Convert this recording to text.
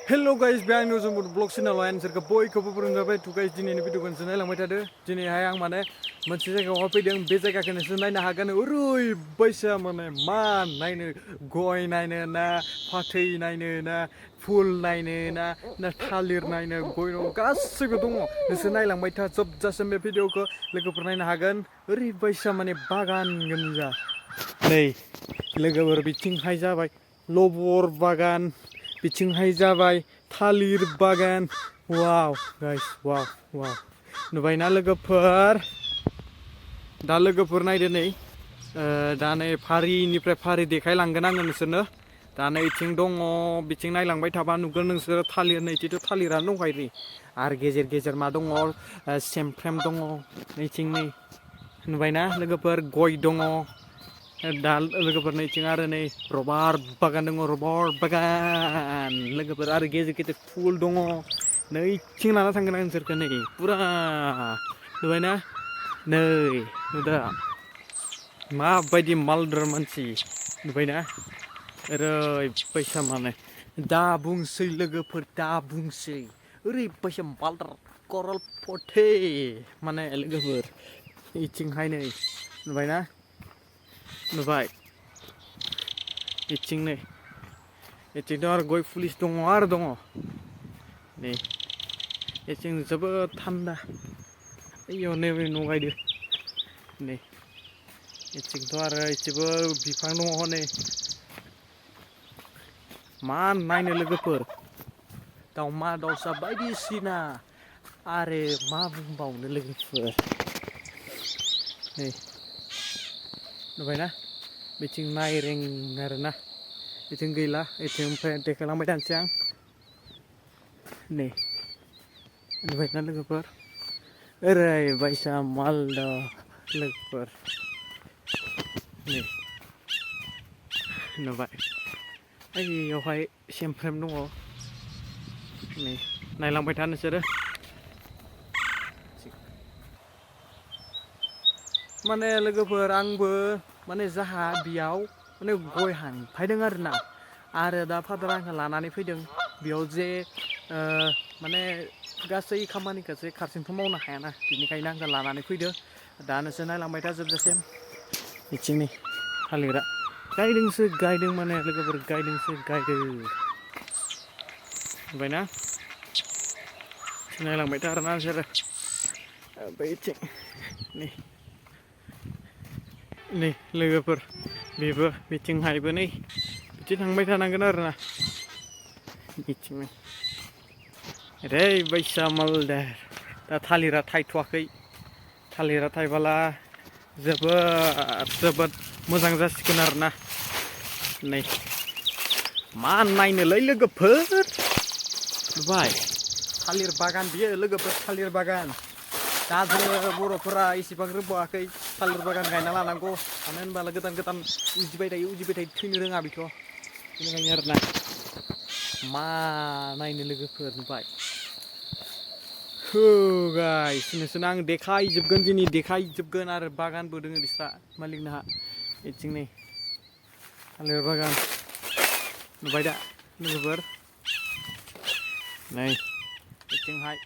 Hello guys, behind us on blog channel and serka boy ko फोरोंजाबाय to guys दिनैनि भिडिअखौ नायलांबाय थादो दिनैहाय आं माने मोनसे जायगायाव फैदों बे जायगाखौ नोंसोर नायनो हागोन ओरैबायसा माने मा नायनो गय नायनो ना फाथै नायनो ना फुल नायनो ना थालिर नायनो गय गासैबो दङ नोंसोर नायलांबाय था जोबजासिम बे भिडिअखौ लोगोफोर नायनो हागोन ओरैबायसा माने बागान गोजा नै लोगोफोर बिथिंहाय जाबाय लबर बागान बिथिंहाय जाबाय थालिर बागान वाव गाइस वाव वाव नुबायना लोगोफोर दा लोगोफोर नायदो नै दा नै फारिनिफ्राय फारि देखायलांगोन आङो नोंसोरनो दा नै इथिं दङ बिथिं नायलांबाय थाबा नुगोन नोंसोर थालिर नैथिथ' थालिरानो दंखायो नै आरो गेजेर गेजेर मा दङ सेमफ्रेम दङ नैथिं नै नुबायना लोगोफोर गय दङ दा लोगोफोर नैथिं आरो नै रबार बागान दङ रबार बागान लोगोफोर आरो गेजेर गेजेर फुल दङ नैथिं लाना थांगोन आं नोंसोरखौ नै पुरा नुबायना नै नुदा माबायदि मालदार मानसि नुबायना ओरैबायसा माने दा बुंसै लोगोफोर दा बुंसै ओरैबायसा मालदार करल फथे माने लोगोफोर इथिंहाय नै नुबायना नुबाय इथिं नै इथिंथ' आरो गय फुलिस दङ आरो दङ नै इथिं जोबोद थान्दा ओइयाव नैबे न' गायदो नै इथिंथ' आरो इथिंबो बिफां दङ नै मा नायनो लोगोफोर दाउमा दाउसा बायदिसिना आरो मा बुंबावनो लोगोफोर नै नुबायना बिथिं नायरें आरोना बिथिं गैला इथिं ओमफ्राय देखायलांबाय थानोसै आं नै नुबायना लोगोफोर ओरैबायसा मालदा लोगोफोर नै नुबाय ओइयावहाय सेमफ्रेम दङ नै नायलांबाय था नोंसोरो माने लोगोफोर आंबो माने जाहा बेयाव माने गय हानफायदों आरोना आरो दा फादार आंखौ लानानै फैदों बेयाव जे माने गासै खामानिखौसो हारसिंथ' मावनो हायाना बेनिखायनो आंखौ लानानै फैदो दा नोंसोर नायलांबाय था जोबजासिम बिथिं नै थालिरा गायदों माने लोगोफोर गायदों नुबायना नायलांबाय था आरोना नोंसोरो बैथिं नै लोगोफोर बेबो बिथिंहायबो नै बिथिं थांबाय थानांगोन आरोना बिथिं ओरैबायसा मालदार दा थालिरा थायथ'वाखै थालिरा थायबोला जोबोद मोजां जासिगोन आरोना नै मा नायनोलै लोगोफोर नुबाय थालिर बागान बियो लोगोफोर थालिर बागान दा जोङो बर'फोरा एसेबां रोंबावाखै थालिर बागान गायना लानांगौ मानो होनब्ला गोदान उजिबाय थायो थैनो रोङा बेथ' बेनिखायनो आरोना मा नायनो लोगोफोर नुबाय गाइस नोंसोरनो आं देखायजोबगोन आरो बागानबो दोङो बिस्रा मालिकनाहा बिथिं नै थालिर बागान नुबाय दा लोगोफोर नै बिथिंहाय